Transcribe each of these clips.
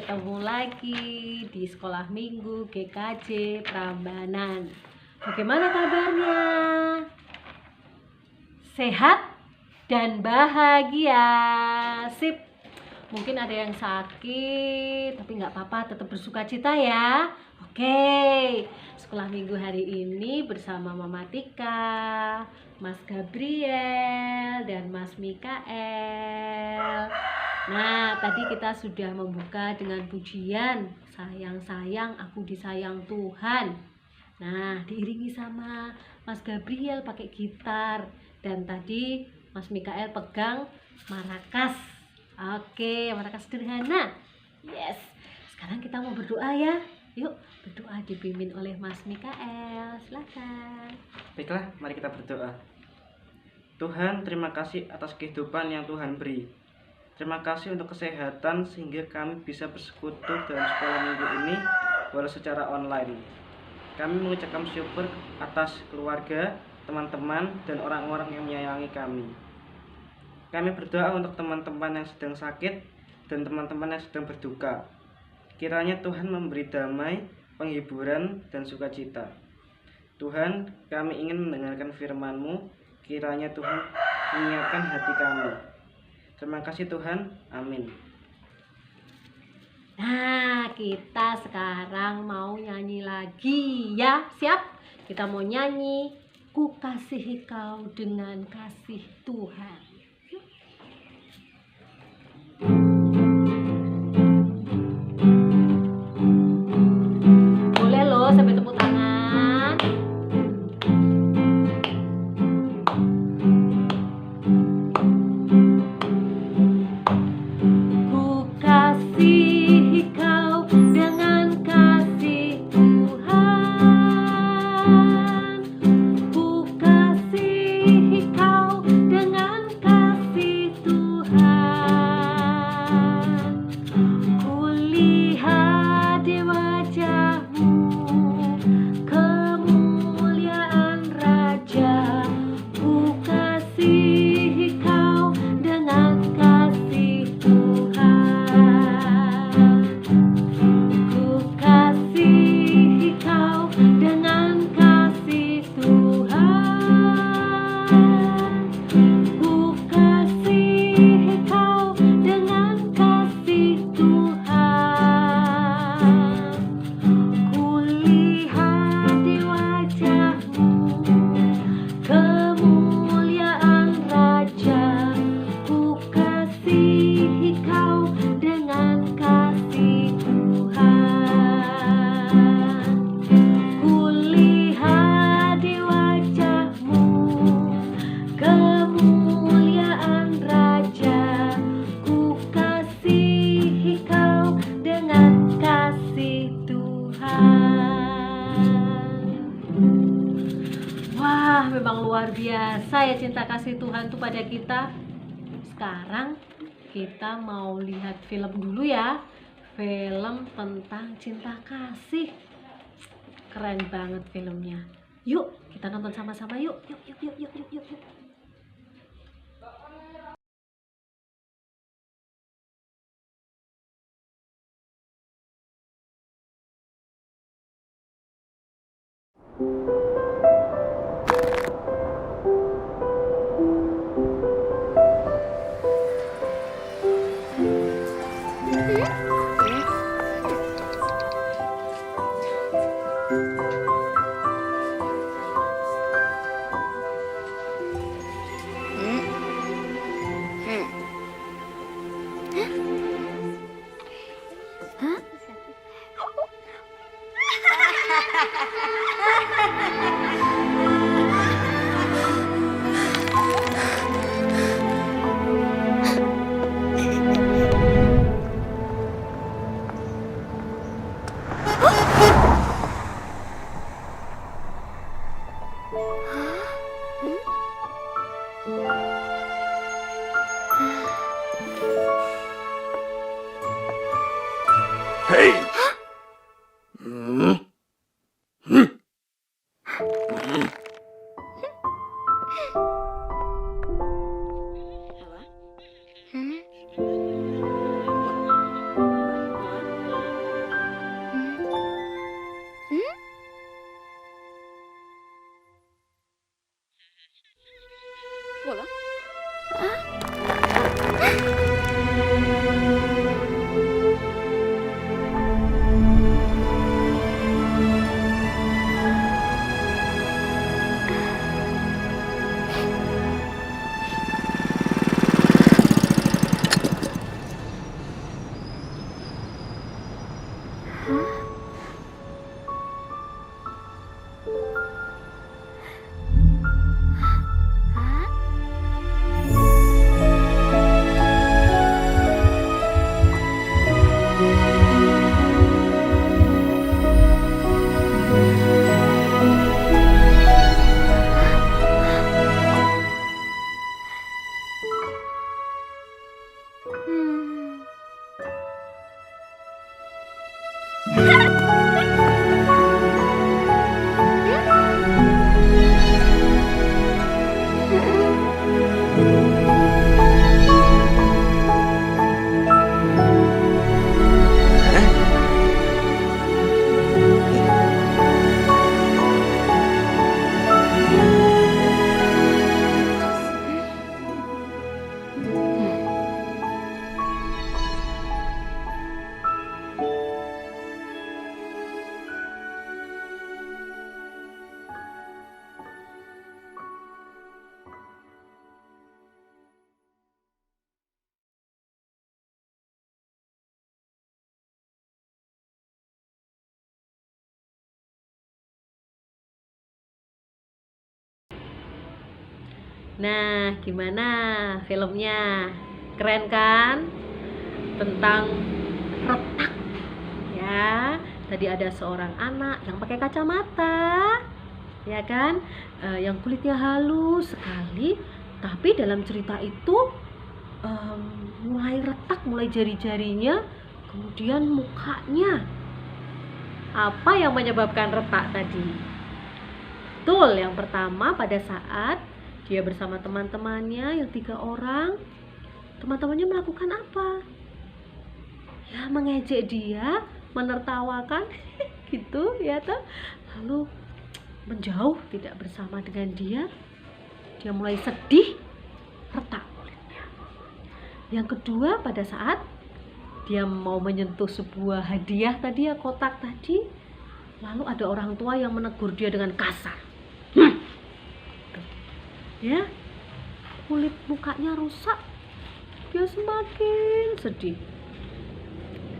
ketemu lagi di Sekolah Minggu GKJ Prambanan. Bagaimana kabarnya? Sehat dan bahagia. Sip. Mungkin ada yang sakit, tapi nggak apa-apa, tetap bersukacita ya. Oke, Sekolah Minggu hari ini bersama Mama Tika, Mas Gabriel, dan Mas Mikael. Nah, tadi kita sudah membuka dengan pujian sayang-sayang aku disayang Tuhan. Nah, diiringi sama Mas Gabriel pakai gitar, dan tadi Mas Mikael pegang marakas. Oke, marakas sederhana. Yes. Sekarang kita mau berdoa ya. Yuk, berdoa dipimpin oleh Mas Mikael. Silakan. Baiklah, mari kita berdoa. Tuhan, terima kasih atas kehidupan yang Tuhan beri. Terima kasih untuk kesehatan sehingga kami bisa bersekutu dalam sekolah minggu ini walau secara online. Kami mengucapkan syukur atas keluarga, teman-teman, dan orang-orang yang menyayangi kami. Kami berdoa untuk teman-teman yang sedang sakit dan teman-teman yang sedang berduka. Kiranya Tuhan memberi damai, penghiburan, dan sukacita. Tuhan, kami ingin mendengarkan firman-Mu. Kiranya Tuhan menyiapkan hati kami. Terima kasih Tuhan. Amin. Nah, kita sekarang mau nyanyi lagi ya. Siap? Kita mau nyanyi Ku kasihi kau dengan kasih Tuhan. Boleh loh sampai tepuk tangan. Ku kasihi kau dengan kasih Tuhan. Ku kasihi kau dengan kasih Tuhan. Kulihat di wajahmu kemuliaan Raja. Ku kasihi kau dengan kasih Tuhan. Ku kasihi kau dengan kasih Tuhan. Ku kasihi kau dengan kasih Tuhan. Kulihat di wajahmu kemuliaan Raja. Ku kasihi kau dengan kasih Tuhan. Kulihat di wajahmu kemuliaan Raja. Ku kasihi kau dengan kasih Tuhan. Wah, memang luar biasa ya cinta kasih Tuhan tuh pada kita. Sekarang kita mau lihat film dulu ya. Film tentang cinta kasih. Keren banget filmnya. Yuk, kita nonton sama-sama yuk. Yuk. Hey! Nah, gimana filmnya? Keren kan? Tentang retak ya. Tadi ada seorang anak yang pakai kacamata, ya kan? Yang kulitnya halus sekali, tapi dalam cerita itu mulai retak, mulai jari-jarinya, kemudian mukanya. Apa yang menyebabkan retak tadi? Betul, yang pertama pada saat dia bersama teman-temannya yang 3 orang, teman-temannya melakukan apa? Ya, mengejek dia, menertawakan gitu ya toh. Lalu menjauh, tidak bersama dengan dia. Dia mulai sedih, retak kulitnya. Yang kedua, pada saat dia mau menyentuh sebuah hadiah tadi ya, kotak tadi, lalu ada orang tua yang menegur dia dengan kasar. Ya, kulit mukanya rusak, dia semakin sedih.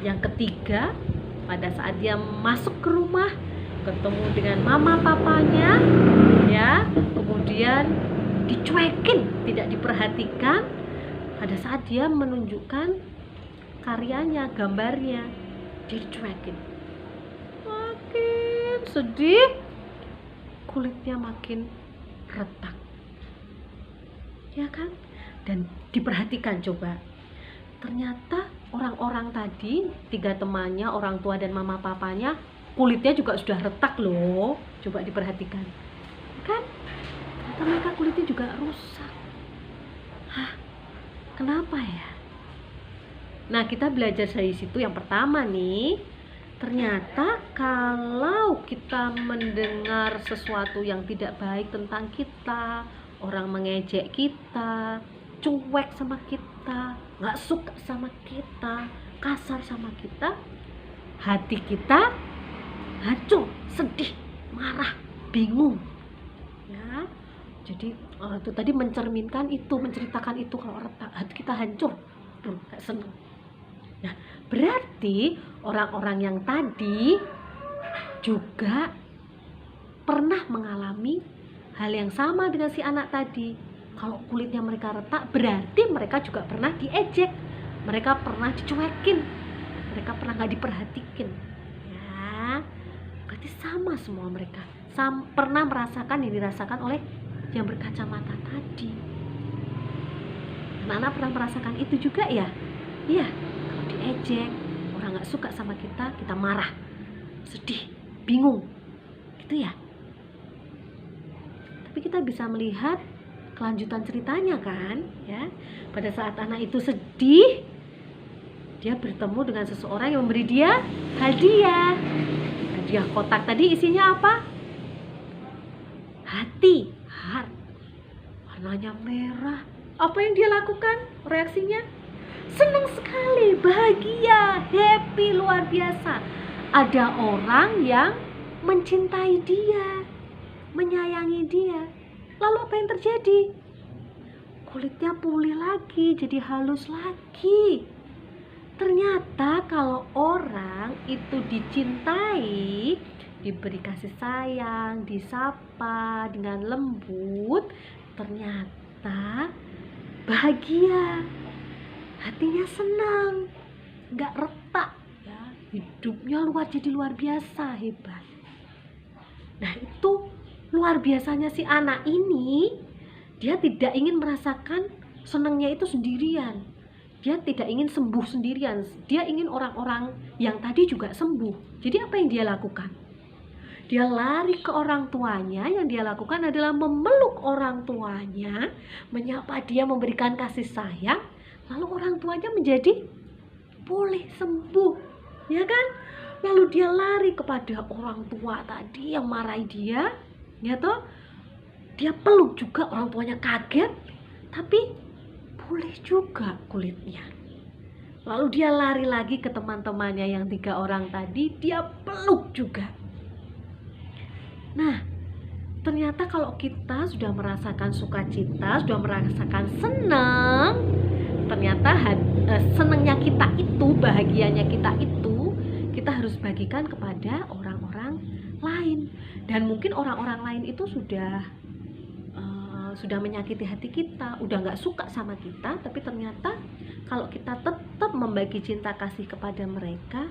Yang ketiga, pada saat dia masuk ke rumah, ketemu dengan mama papanya, ya, kemudian dicuekin, tidak diperhatikan. Pada saat dia menunjukkan karyanya, gambarnya, dia dicuekin. Makin sedih, kulitnya makin retak, ya kan? Dan diperhatikan coba, ternyata orang-orang tadi, 3 temannya, orang tua dan mama papanya, kulitnya juga sudah retak loh. Coba diperhatikan, kan? Ternyata mereka kulitnya juga rusak. Hah, kenapa ya? Nah, kita belajar dari situ. Yang pertama nih, ternyata kalau kita mendengar sesuatu yang tidak baik tentang kita, orang mengejek kita, cuek sama kita, nggak suka sama kita, kasar sama kita, hati kita hancur, sedih, marah, bingung, ya. Jadi itu tadi mencerminkan itu, menceritakan itu, kalau retak, hati kita hancur, nggak seneng. Nah, berarti orang-orang yang tadi juga pernah mengalami hal yang sama dengan si anak tadi. Kalau kulitnya mereka retak, berarti mereka juga pernah diejek, mereka pernah dicuekin, mereka pernah nggak diperhatikan. Ya, berarti sama semua mereka. Pernah merasakan yang dirasakan oleh yang berkacamata tadi. Anak-anak pernah merasakan itu juga ya? Iya, kalau diejek, orang nggak suka sama kita, kita marah, sedih, bingung, gitu ya. Tapi kita bisa melihat kelanjutan ceritanya kan, ya. Pada saat anak itu sedih, dia bertemu dengan seseorang yang memberi dia hadiah. Hadiah kotak tadi isinya apa? Hati, heart, warnanya merah. Apa yang dia lakukan? Reaksinya senang sekali, bahagia, happy, luar biasa. Ada orang yang mencintai dia, menyayangi dia. Lalu apa yang terjadi? Kulitnya pulih lagi, jadi halus lagi. Ternyata kalau orang itu dicintai, diberi kasih sayang, disapa dengan lembut, ternyata bahagia, hatinya senang, nggak retak, ya, hidupnya jadi luar biasa, hebat. Nah, itu luar biasanya si anak ini. Dia tidak ingin merasakan senangnya itu sendirian, dia tidak ingin sembuh sendirian, dia ingin orang-orang yang tadi juga sembuh. Jadi apa yang dia lakukan? Dia lari ke orang tuanya. Yang dia lakukan adalah memeluk orang tuanya, menyapa dia, memberikan kasih sayang. Lalu orang tuanya menjadi pulih, sembuh, ya kan? Lalu dia lari kepada orang tua tadi yang marahi dia, ya toh. Dia peluk juga, orang tuanya kaget, tapi pulih juga kulitnya. Lalu dia lari lagi ke teman-temannya yang 3 orang tadi, dia peluk juga. Nah, ternyata kalau kita sudah merasakan sukacita, sudah merasakan senang, ternyata senangnya kita itu, bahagianya kita itu, kita harus bagikan kepada orang-orang lain. Dan mungkin orang-orang lain itu sudah sudah menyakiti hati kita, udah nggak suka sama kita, tapi ternyata kalau kita tetap membagi cinta kasih kepada mereka,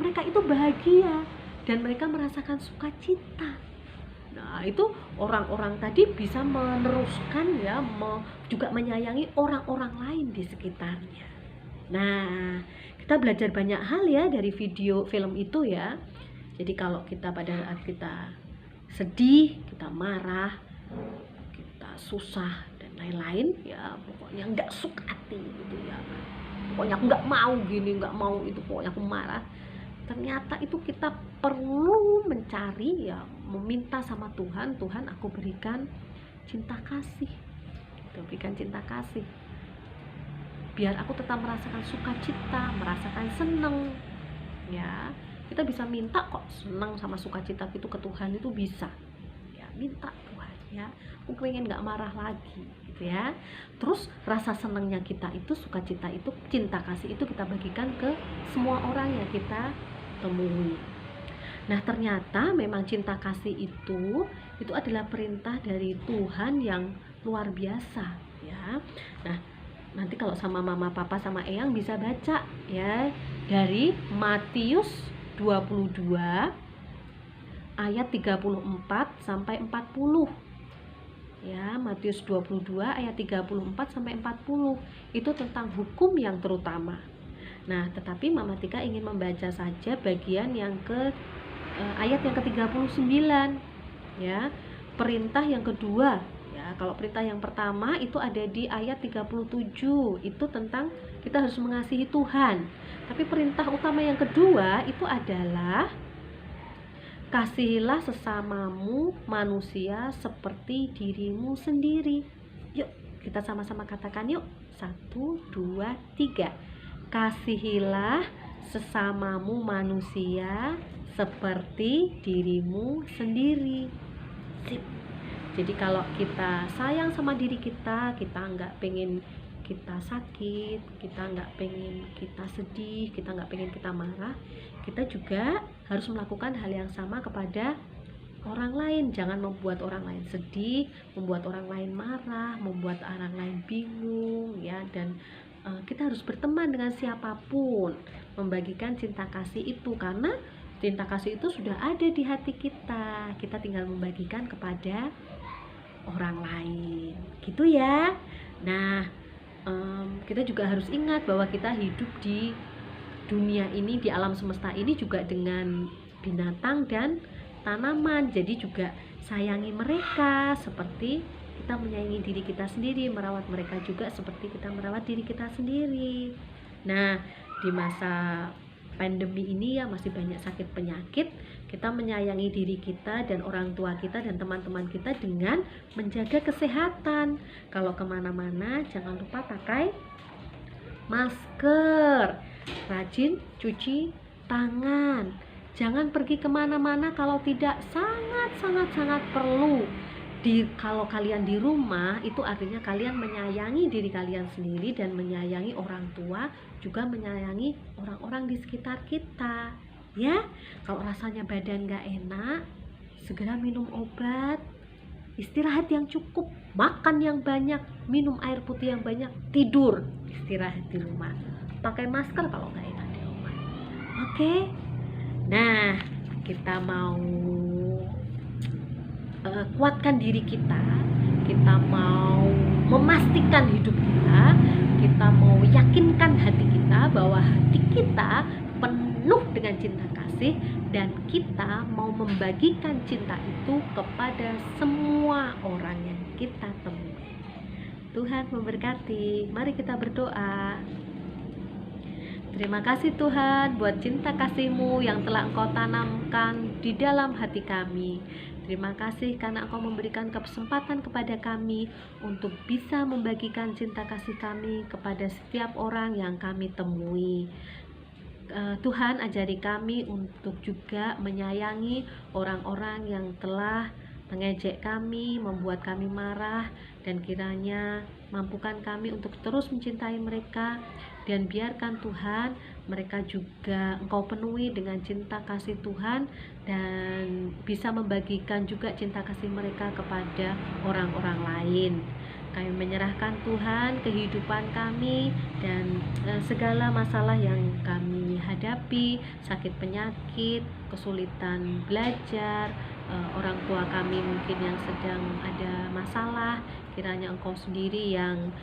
mereka itu bahagia dan mereka merasakan sukacita. Nah, itu orang-orang tadi bisa meneruskan ya, juga menyayangi orang-orang lain di sekitarnya. Nah, kita belajar banyak hal ya dari film itu ya. Jadi kalau kita pada saat kita sedih, kita marah, kita susah dan lain-lain ya, pokoknya nggak suka hati gitu ya, pokoknya aku nggak mau gini, nggak mau itu, pokoknya aku marah. Ternyata itu kita perlu mencari ya, meminta sama Tuhan, Tuhan aku berikan cinta kasih, berikan cinta kasih biar aku tetap merasakan sukacita, merasakan seneng ya. Kita bisa minta kok senang sama sukacita itu ke Tuhan, itu bisa ya, minta Tuhan ya, aku pengen nggak marah lagi gitu ya. Terus rasa senangnya kita itu, sukacita itu, cinta kasih itu kita bagikan ke semua orang yang kita temui. Nah, ternyata memang cinta kasih itu adalah perintah dari Tuhan yang luar biasa ya. Nah, nanti kalau sama mama, papa, sama eyang bisa baca ya dari Matius 22 ayat 34 sampai 40 ya. Matius 22 ayat 34 sampai 40 itu tentang hukum yang terutama. Nah, tetapi Mama Tika ingin membaca saja bagian yang ayat yang ke-39 ya, perintah yang kedua ya. Kalau perintah yang pertama itu ada di ayat 37, itu tentang kita harus mengasihi Tuhan. Tapi perintah utama yang kedua itu adalah kasihilah sesamamu manusia seperti dirimu sendiri. Yuk, kita sama-sama katakan yuk. 1, 2, 3. Kasihilah sesamamu manusia seperti dirimu sendiri. Sip. Jadi kalau kita sayang sama diri kita, kita nggak pengen kita sakit, kita nggak pengen kita sedih, kita nggak pengen kita marah, kita juga harus melakukan hal yang sama kepada orang lain. Jangan membuat orang lain sedih, membuat orang lain marah, membuat orang lain bingung ya. Dan kita harus berteman dengan siapapun, membagikan cinta kasih itu, karena cinta kasih itu sudah ada di hati kita. Kita tinggal membagikan kepada orang lain gitu ya. Nah, kita juga harus ingat bahwa kita hidup di dunia ini, di alam semesta ini juga dengan binatang dan tanaman. Jadi juga sayangi mereka seperti kita menyayangi diri kita sendiri, merawat mereka juga seperti kita merawat diri kita sendiri. Nah, di masa pandemi ini ya, masih banyak sakit penyakit, kita menyayangi diri kita dan orang tua kita dan teman-teman kita dengan menjaga kesehatan. Kalau kemana-mana jangan lupa pakai masker, rajin cuci tangan, jangan pergi kemana-mana kalau tidak sangat perlu. Kalau kalian di rumah, itu artinya kalian menyayangi diri kalian sendiri dan menyayangi orang tua, juga menyayangi orang-orang di sekitar kita ya. Kalau rasanya badan gak enak, segera minum obat, istirahat yang cukup, makan yang banyak, minum air putih yang banyak, tidur, istirahat di rumah, pakai masker kalau gak enak di rumah. Oke. Nah, kita mau kuatkan diri kita mau memastikan hidup kita mau yakinkan hati kita bahwa hati kita penuh dengan cinta kasih, dan kita mau membagikan cinta itu kepada semua orang yang kita temui. Tuhan memberkati. Mari kita berdoa. Terima kasih Tuhan buat cinta kasih-Mu yang telah Engkau tanamkan di dalam hati kami. Terima kasih karena Engkau memberikan kesempatan kepada kami untuk bisa membagikan cinta kasih kami kepada setiap orang yang kami temui. Tuhan, ajari kami untuk juga menyayangi orang-orang yang telah mengejek kami, membuat kami marah, dan kiranya mampukan kami untuk terus mencintai mereka, dan biarkan Tuhan mereka juga Engkau penuhi dengan cinta kasih Tuhan, dan bisa membagikan juga cinta kasih mereka kepada orang-orang lain. Kami menyerahkan Tuhan kehidupan kami dan segala masalah yang kami hadapi, sakit penyakit, kesulitan belajar, orang tua kami mungkin yang sedang ada masalah, kiranya Engkau sendiri yang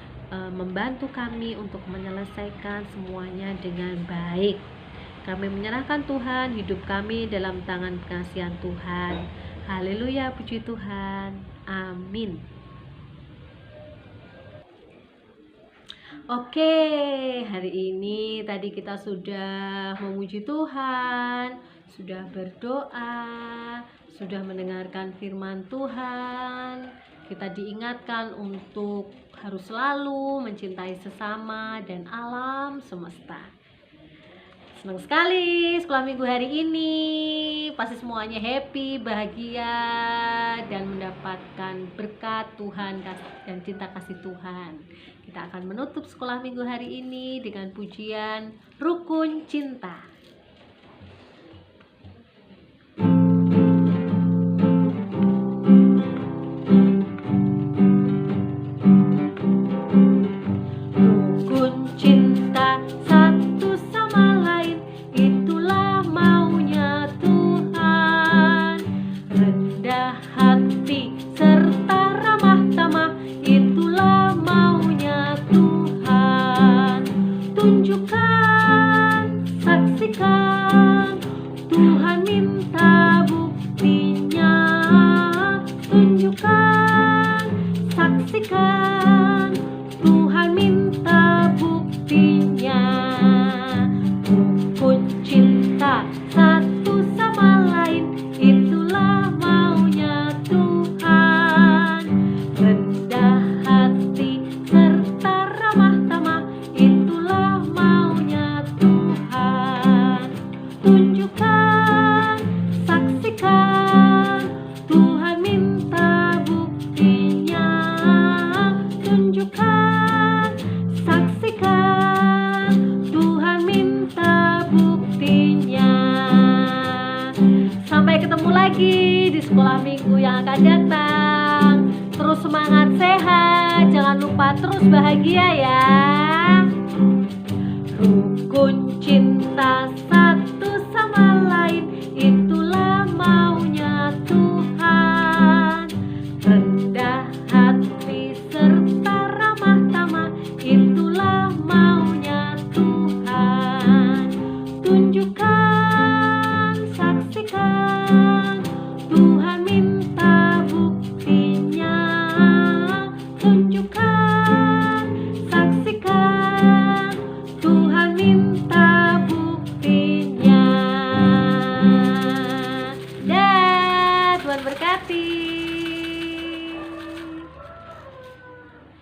membantu kami untuk menyelesaikan semuanya dengan baik. Kami menyerahkan Tuhan hidup kami dalam tangan pengasihan Tuhan. Haleluya, puji Tuhan. Amin. Oke, hari ini tadi kita sudah memuji Tuhan, sudah berdoa, sudah mendengarkan firman Tuhan. Kita diingatkan untuk harus selalu mencintai sesama dan alam semesta. Senang sekali sekolah minggu hari ini. Pasti semuanya happy, bahagia, dan mendapatkan berkat Tuhan dan cinta kasih Tuhan. Kita akan menutup sekolah minggu hari ini dengan pujian Rukun Cinta. Rukun cinta satu sama lain, itulah maunya Tuhan. Rendah hati serta ramah tamah, itulah maunya Tuhan. Tunjukkan, saksikan, Tuhan minta buktinya. Tunjukkan, saksikan, Tuhan minta buktinya. Rukun cinta satu sama lain, itulah maunya Tuhan. Rendah hati serta ramah tamah, itulah maunya Tuhan. Tunjukkan, saksikan, Tuhan minta buktinya. Tunjukkan, saksikan, Tuhan minta buktinya. Sampai ketemu lagi di sekolah minggu yang akan datang. Terus semangat, sehat, jangan lupa terus bahagia ya. Rukun cinta